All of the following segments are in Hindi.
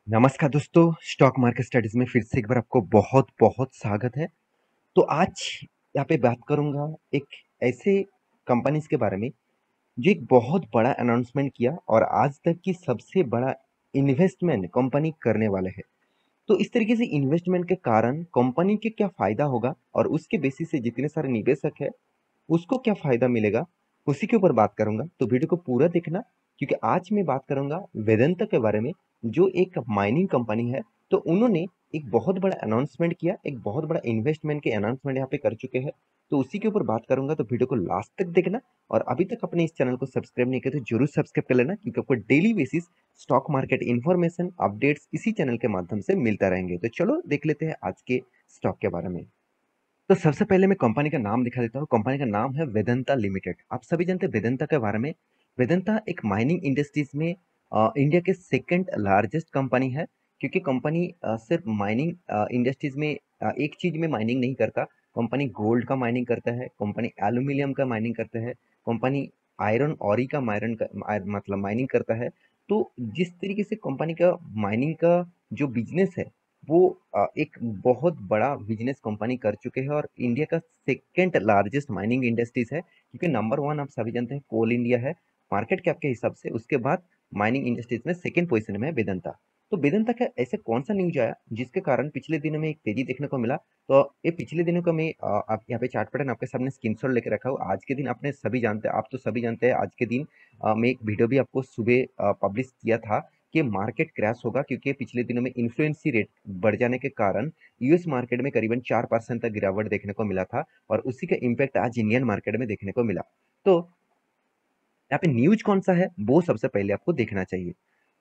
नमस्कार दोस्तों, स्टॉक मार्केट स्टडीज़ में फिर से एक बार आपको बहुत-बहुत स्वागत है। तो आज यहाँ पे बात करूँगा एक ऐसे कंपनीज़ के बारे में, जो एक बहुत बड़ा अनाउंसमेंट किया और आज तक की सबसे बड़ा इन्वेस्टमेंट कंपनी करने वाले हैं। तो इस तरीके से इन्वेस्टमेंट के कारण कंपनी के क्या फ़ायदा होगा और उसके बेसिस से जितने सारे निवेशक हैं उसको क्या फ़ायदा मिलेगा, उसी के ऊपर बात करूँगा। तो वीडियो को पूरा देखना क्योंकि आज मैं बात करूँगा वेदांता के बारे में, जो एक माइनिंग कंपनी है। तो उन्होंने एक बहुत बड़ा अनाउंसमेंट किया, एक बहुत बड़ा इन्वेस्टमेंट के अनाउंसमेंट यहाँ पे कर चुके हैं। तो उसी के ऊपर बात करूँगा, तो वीडियो को लास्ट तक देखना और अभी तक अपने इस चैनल को सब्सक्राइब नहीं किया तो ज़रूर सब्सक्राइब कर लेना क्योंकि आपको daily basis stock market information, updates इसी चैनल के माध्यम से मिलता रहेंगे। तो चलो देख लेते हैं आज के स्टॉक के बारे में। तो सबसे पहले मैं कंपनी का नाम दिखा देता हूँ। कंपनी का नाम है वेदांता लिमिटेड। आप सभी जानते हैं वेदांता के बारे में। वेदांता एक माइनिंग इंडस्ट्रीज में इंडिया के सेकंड लार्जेस्ट कंपनी है, क्योंकि कंपनी सिर्फ माइनिंग इंडस्ट्रीज में एक चीज में माइनिंग नहीं करता। कंपनी गोल्ड का माइनिंग करता है, कंपनी एल्यूमिनियम का माइनिंग करता है, कंपनी आयरन ऑरी का मतलब माइनिंग करता है। तो जिस तरीके से कंपनी का माइनिंग का जो बिजनेस है वो एक बहुत बड़ा बिजनेस कंपनी कर चुके हैं और इंडिया का सेकंड लार्जेस्ट माइनिंग इंडस्ट्रीज है, क्योंकि नंबर वन आप सभी जानते हैं कोल इंडिया है मार्केट कैप के हिसाब से। उसके बाद माइनिंग इंडस्ट्रीज में सेकंड पोजीशन में है वेदांता। तो वेदांता का ऐसे कौन सा न्यूज आया जिसके कारण पिछले दिनों में एक तेजी देखने को मिला। तो ये पिछले दिनों का मैं आप यहाँ पे चार्ट पैटर्न आपके सामने स्क्रीनशॉट लेके रखा हूँ। आज के दिन आपने सभी जानते हैं, आप तो सभी जानते हैं आज के दिन मैं एक वीडियो भी आपको सुबह पब्लिश किया था कि मार्केट क्रैश होगा, क्योंकि पिछले दिनों में इन्फ्लुएंसी रेट बढ़ जाने के कारण यूएस मार्केट में करीबन 4% तक गिरावट देखने को मिला था और उसी का इम्पैक्ट आज इंडियन मार्केट में देखने को मिला। तो यहाँ पे न्यूज कौन सा है वो सबसे पहले आपको देखना चाहिए।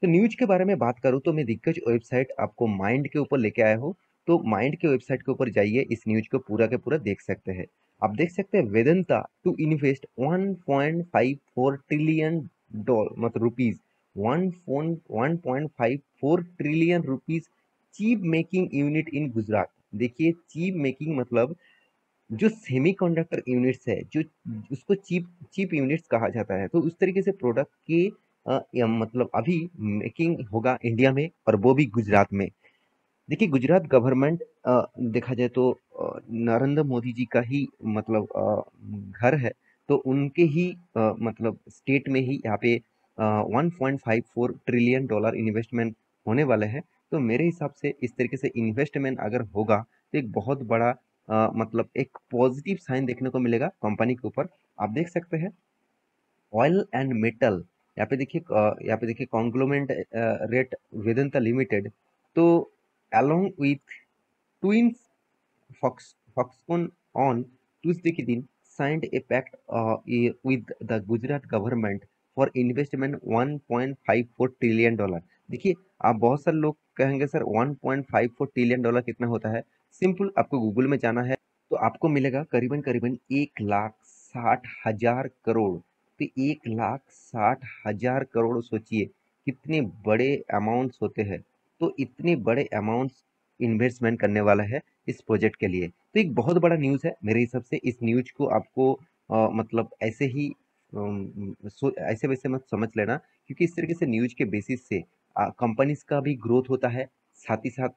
तो न्यूज के बारे में बात करूँ तो मैं दिग्गज वेबसाइट आपको माइंड के ऊपर लेके आया हूँ। तो माइंड के वेबसाइट के ऊपर जाइए, इस न्यूज को पूरा के पूरा देख सकते हैं। आप देख सकते हैं Vedanta to invest 1.54 trillion dollar मतलब rupees 1.54 trillion rupees chip making unit in Gujarat. देखिए चीप मेकिंग मतलब जो सेमीकंडक्टर यूनिट्स है, जो उसको चीप चीप यूनिट्स कहा जाता है। तो उस तरीके से प्रोडक्ट की मतलब अभी मेकिंग होगा इंडिया में और वो भी गुजरात में। देखिए गुजरात गवर्नमेंट देखा जाए तो नरेंद्र मोदी जी का ही मतलब घर है। तो उनके ही मतलब स्टेट में ही यहाँ पे 1.54 ट्रिलियन डॉलर इन्वेस्टमेंट होने वाले हैं। तो मेरे हिसाब से इस तरीके से इन्वेस्टमेंट अगर होगा तो एक बहुत बड़ा मतलब एक पॉजिटिव साइन देखने को मिलेगा कंपनी के ऊपर। आप देख सकते हैं ऑयल एंड मेटल, यहाँ पे देखिए कॉन्ग्लोमेंट रेट वेदांता लिमिटेड। तो along with twins Foxconn on Tuesday के दिन signed a pact with the Gujarat government for investment 1.54 trillion dollar. देखिए आप बहुत सारे लोग कहेंगे सर 1.54 ट्रिलियन डॉलर कितना होता है। सिंपल आपको गूगल में जाना है तो आपको मिलेगा करीबन करीबन 1,60,000 करोड़। तो 1,60,000 करोड़ सोचिए कितने बड़े अमाउंट्स होते हैं। तो इतने बड़े अमाउंट्स इन्वेस्टमेंट करने वाला है इस प्रोजेक्ट के लिए। तो एक बहुत बड़ा न्यूज़ है मेरे हिसाब से। इस न्यूज़ को आपको मतलब ऐसे ही ऐसे वैसे मत समझ लेना, क्योंकि इस तरीके से न्यूज़ के बेसिस से कंपनीज का भी ग्रोथ होता है, साथ ही साथ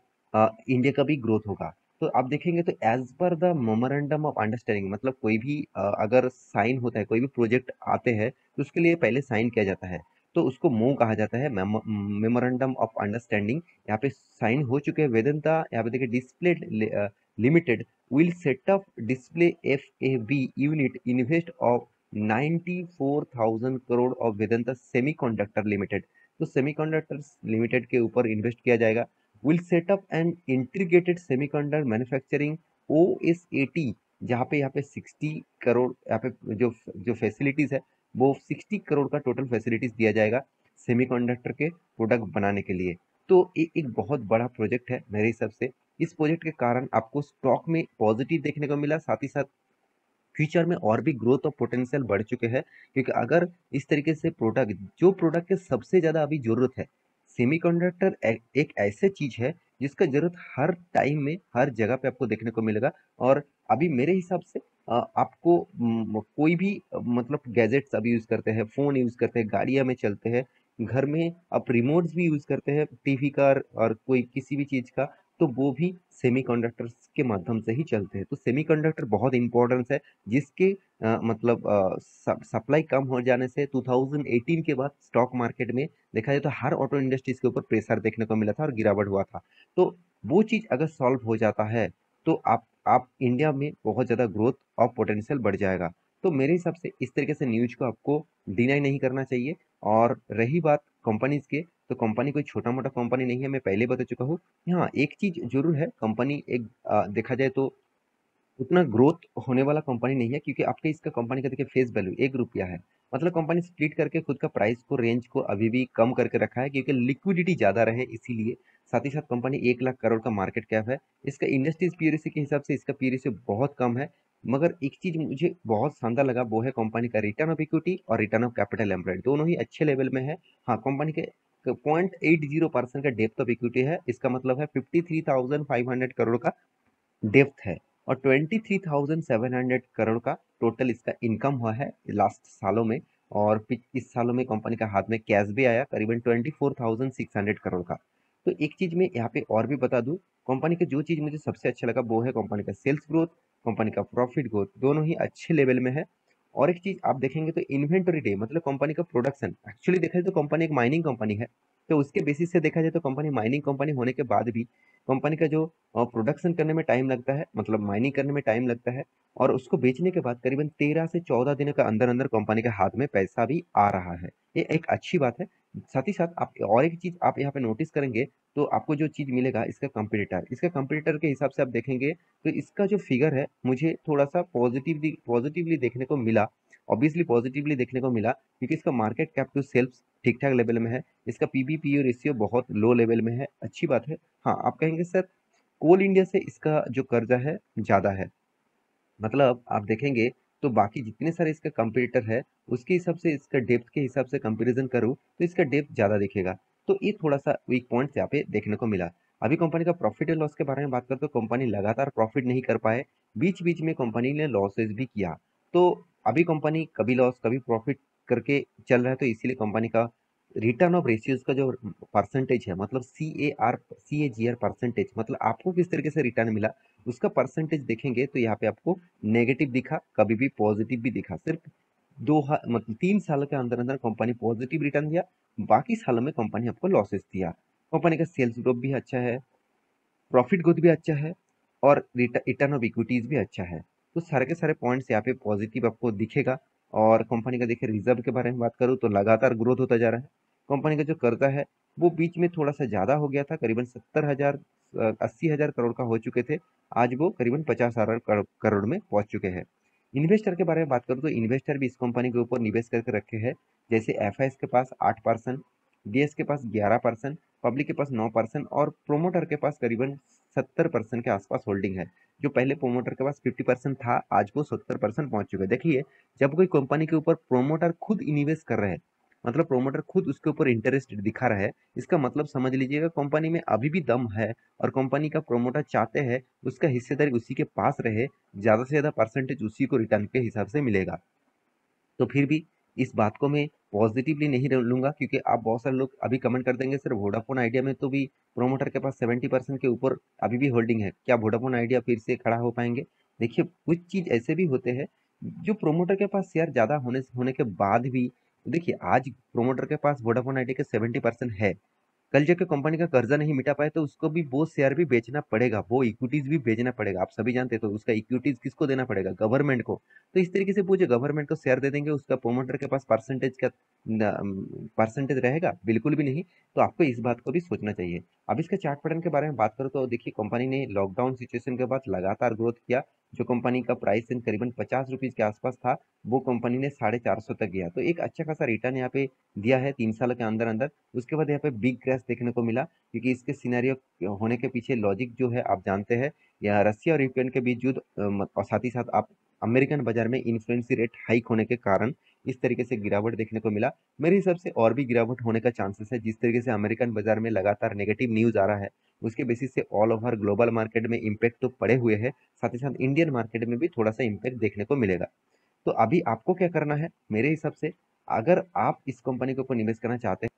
इंडिया का भी ग्रोथ होगा। तो आप देखेंगे तो as per the memorandum of understanding मतलब कोई भी अगर साइन होता है, कोई भी प्रोजेक्ट आते हैं तो उसके लिए पहले साइन किया जाता है। तो उसको MOU कहा जाता है, मेमोरेंडम ऑफ अंडरस्टैंडिंग। यहाँ पे साइन हो चुके हैं वेदांता। यहाँ पे देखिए display limited will set up display FAB unit invest of 94,000 crore of Vedanta semiconductor limited. तो सेमीकंडक्टर्स लिमिटेड के ऊपर इन्वेस्ट किया जाएगा। will set up an integrated semiconductor manufacturing OSAT, जहाँ पे 60 करोड़ यहाँ पे जो फैसिलिटीज है वो 60 करोड़ का टोटल फैसिलिटीज दिया जाएगा सेमीकंडक्टर के प्रोडक्ट बनाने के लिए। तो ये एक बहुत बड़ा प्रोजेक्ट है मेरे हिसाब से। इस प्रोजेक्ट के कारण आपको स्टॉक में पॉजिटिव देखने को मिला, साथ ही साथ फ्यूचर में और भी ग्रोथ और पोटेंशियल बढ़ चुके हैं। क्योंकि अगर इस तरीके से प्रोडक्ट जो प्रोडक्ट की सबसे ज़्यादा अभी ज़रूरत है, सेमीकंडक्टर एक ऐसे चीज़ है जिसका ज़रूरत हर टाइम में हर जगह पे आपको देखने को मिलेगा। और अभी मेरे हिसाब से आपको कोई भी मतलब गैजेट्स अभी यूज़ करते हैं, फ़ोन यूज़ करते हैं, गाड़ियाँ में चलते हैं, घर में आप रिमोट्स भी यूज़ करते हैं टीवी का और कोई किसी भी चीज़ का, तो वो भी सेमीकंडक्टर्स के माध्यम से ही चलते हैं। तो सेमीकंडक्टर बहुत इम्पोर्टेंस है, जिसके मतलब सप्लाई कम हो जाने से 2018 के बाद स्टॉक मार्केट में देखा जाए तो हर ऑटो इंडस्ट्रीज के ऊपर प्रेशर देखने को मिला था और गिरावट हुआ था। तो वो चीज़ अगर सॉल्व हो जाता है, तो आप इंडिया में बहुत ज़्यादा ग्रोथ और पोटेंशियल बढ़ जाएगा। तो मेरे हिसाब से इस तरीके से न्यूज़ को आपको डिनाई नहीं करना चाहिए। और रही बात कंपनीज के, तो कंपनी कोई छोटा मोटा कंपनी नहीं है, मैं पहले बता चुका हूँ। हाँ, एक चीज जरूर है, कंपनी एक देखा जाए तो उतना ग्रोथ होने वाला कंपनी नहीं है, क्योंकि आपके इसका कंपनी का देखिए फेस वैल्यू 1 रुपया है। मतलब कंपनी स्प्लिट करके खुद का प्राइस को रेंज को अभी भी कम करके रखा है, क्योंकि लिक्विडिटी ज्यादा रहे इसीलिए। साथ ही साथ कंपनी 1 लाख करोड़ का मार्केट कैप है। इसका इंडस्ट्रीज पीयूरेसी के हिसाब से इसका पीयूरेसी बहुत कम है। मगर एक चीज मुझे बहुत शानदार लगा, वो है कंपनी का रिटर्न ऑफ इक्विटी और रिटर्न ऑफ कैपिटल एम्प्लॉयड, दोनों ही अच्छे लेवल में है। हाँ, कंपनी के 0.80% का डेप्थ ऑफ इक्विटी है, इसका मतलब है 53,500 करोड़ का डेप्थ है। और 23,700 करोड़ का टोटल इसका इनकम हुआ है लास्ट सालों में। और इस सालों में कंपनी का हाथ में कैश भी आया करीबन 24,600 करोड़ का। तो एक चीज मैं यहाँ पे और भी बता दूं, कंपनी का जो चीज मुझे सबसे अच्छा लगा वो है कंपनी का सेल्स ग्रोथ, कंपनी का प्रॉफिट ग्रोथ, दोनों ही अच्छे लेवल में है। और एक चीज आप देखेंगे तो इन्वेंटरी डे, मतलब कंपनी का प्रोडक्शन, एक्चुअली देखा जाए तो कंपनी एक माइनिंग कंपनी है। तो उसके बेसिस से देखा जाए तो कंपनी माइनिंग कंपनी होने के बाद भी कंपनी का जो प्रोडक्शन करने में टाइम लगता है, मतलब माइनिंग करने में टाइम लगता है, और उसको बेचने के बाद करीबन 13 से 14 दिनों के अंदर अंदर कंपनी के हाथ में पैसा भी आ रहा है। ये एक अच्छी बात है। साथ ही साथ आप और एक चीज आप यहाँ पे नोटिस करेंगे, तो आपको जो चीज मिलेगा, इसका कंपटीटर के हिसाब से आप देखेंगे, तो इसका जो फिगर है मुझे थोड़ा सा पॉजिटिवली देखने को मिला। ऑब्वियसली पॉजिटिवली देखने को मिला, क्योंकि इसका मार्केट कैप टू सेल्स ठीक ठाक लेवल में है। इसका पीबी पीयू रेशियो बहुत लो लेवल में है, अच्छी बात है। हाँ, आप कहेंगे सर कोल इंडिया से इसका जो कर्जा है ज़्यादा है। मतलब आप देखेंगे तो बाकी जितने सारे इसका कंपटीटर है, उसके हिसाब से इसका डेप्थ के हिसाब से कंपैरिजन करूँ तो इसका डेप्थ ज़्यादा दिखेगा। तो ये थोड़ा सा वीक पॉइंट्स यहाँ पे देखने को मिला। अभी कंपनी का प्रॉफिट एंड लॉस के बारे में बात करें तो कंपनी लगातार प्रॉफिट नहीं कर पाए, बीच बीच में कंपनी ने लॉसेस भी किया। तो अभी कंपनी कभी लॉस कभी प्रॉफिट करके चल रहा है, तो इसीलिए कंपनी का रिटर्न ऑफ रेशियोज का जो परसेंटेज है, मतलब सी ए जी आर परसेंटेज, मतलब आपको किस तरीके से रिटर्न मिला, उसका परसेंटेज देखेंगे तो यहाँ पे आपको नेगेटिव दिखा, कभी भी पॉजिटिव भी दिखा। सिर्फ मतलब 3 साल के अंदर अंदर कंपनी पॉजिटिव रिटर्न दिया, बाकी सालों में कंपनी आपको लॉसेस दिया। कंपनी का सेल्स ग्रोथ भी अच्छा है, प्रॉफिट ग्रोथ भी अच्छा है, और रिटर्न ऑफ इक्विटीज भी अच्छा है। तो सारे के सारे पॉइंट्स यहाँ पे पॉजिटिव आपको दिखेगा। और कंपनी का देखिए रिजर्व के बारे में बात करूँ तो लगातार ग्रोथ होता जा रहा है। कंपनी का जो कर्जा है वो बीच में थोड़ा सा ज़्यादा हो गया था, करीबन 70,000 80,000 करोड़ का हो चुके थे। आज वो करीबन 50,000 करोड़ में पहुंच चुके हैं। इन्वेस्टर के बारे में बात करूँ तो इन्वेस्टर भी इस कंपनी के ऊपर निवेश करके रखे हैं। जैसे एफ के पास 8%, डीएस के पास 11%, पब्लिक के पास 9% और प्रोमोटर के पास करीबन 70% के आसपास होल्डिंग है। जो पहले प्रोमोटर के पास 50% था, आज वो 70% पहुंच चुका है। देखिए, जब कोई कंपनी के ऊपर प्रोमोटर खुद इन्वेस्ट कर रहे हैं, मतलब प्रोमोटर खुद उसके ऊपर इंटरेस्ट दिखा रहा है, इसका मतलब समझ लीजिएगा कंपनी में अभी भी दम है। और कंपनी का प्रोमोटर चाहते हैं उसका हिस्सेदारी उसी के पास रहे, ज्यादा से ज्यादा परसेंटेज उसी को रिटर्न के हिसाब से मिलेगा। तो फिर भी इस बात को मैं पॉजिटिवली नहीं लूंगा, क्योंकि आप बहुत सारे लोग अभी कमेंट कर देंगे सर वोडाफोन आइडिया में तो भी प्रोमोटर के पास 70% के ऊपर अभी भी होल्डिंग है, क्या वोडाफोन आइडिया फिर से खड़ा हो पाएंगे? देखिए, कुछ चीज ऐसे भी होते हैं जो प्रोमोटर के पास शेयर ज्यादा होने के बाद भी, देखिए आज प्रोमोटर के पास वोडाफोन आइडिया के 70% है, कल जाके कंपनी का कर्जा नहीं मिटा पाए तो उसको भी वो शेयर भी बेचना पड़ेगा, वो इक्विटीज भी बेचना पड़ेगा। आप सभी जानते हैं, तो उसका इक्विटीज किसको देना पड़ेगा? गवर्नमेंट को। तो इस तरीके से पूछे गवर्नमेंट को शेयर दे देंगे, उसका प्रोमोटर के पास परसेंटेज का परसेंटेज रहेगा? बिल्कुल भी नहीं। तो आपको इस बात को भी सोचना चाहिए। अब इसके चार्ट पैटर्न के बारे में बात करो तो देखिए, कंपनी ने लॉकडाउन सिचुएशन के बाद लगातार ग्रोथ किया। जो कंपनी का प्राइस करीबन 50 रुपीज के आसपास था, वो कंपनी ने 450 तक गया। तो एक अच्छा खासा रिटर्न यहाँ पे दिया है 3 साल के अंदर अंदर। उसके बाद यहाँ पे बिग क्रैश देखने को मिला, क्योंकि इसके सिनेरियो होने के पीछे लॉजिक जो है आप जानते हैं। यहाँ रसिया और यूक्रेन के बीच युद्ध, और साथ ही साथ आप अमेरिकन बाजार में इन्फ्लेशन रेट हाइक होने के कारण इस तरीके से गिरावट देखने को मिला। मेरे हिसाब से और भी गिरावट होने का चांसेस है, जिस तरीके से अमेरिकन बाजार में लगातार नेगेटिव न्यूज आ रहा है, उसके बेसिस से ऑल ओवर ग्लोबल मार्केट में इम्पैक्ट तो पड़े हुए हैं, साथ ही साथ इंडियन मार्केट में भी थोड़ा सा इम्पैक्ट देखने को मिलेगा। तो अभी आपको क्या करना है मेरे हिसाब से, अगर आप इस कंपनी के ऊपर निवेश करना चाहते हैं,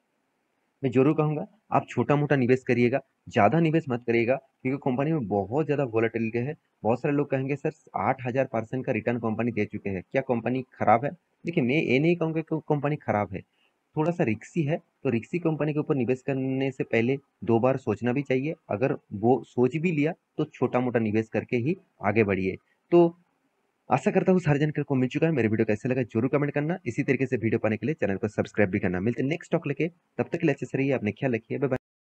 मैं ज़रूर कहूँगा आप छोटा-मोटा निवेश करिएगा, ज़्यादा निवेश मत करिएगा क्योंकि कंपनी में बहुत ज़्यादा वोलेटिलिटी है। बहुत सारे लोग कहेंगे सर 8000% का रिटर्न कंपनी दे चुके हैं, क्या कंपनी खराब है? देखिए, मैं ये नहीं कहूँगा कि कंपनी खराब है, थोड़ा-सा रिस्की है, तो रिस्की कंपनी के ऊपर निवेश करने से पहले 2 बार सोचना भी चाहिए। अगर वो सोच भी लिया, तो छोटा-मोटा निवेश करके ही आगे बढ़िए। तो आशा करता हूँ सारी जानकारी को मिल चुका है। मेरे वीडियो कैसे लगा ज़रूर कमेंट करना। इसी तरीके से वीडियो पाने के लिए चैनल को सब्सक्राइब भी करना। मिलते हैं नेक्स्ट टॉक लेके, तब तक के लिए अच्छे से रहिए, अपना ख्याल रखिए। Bye bye.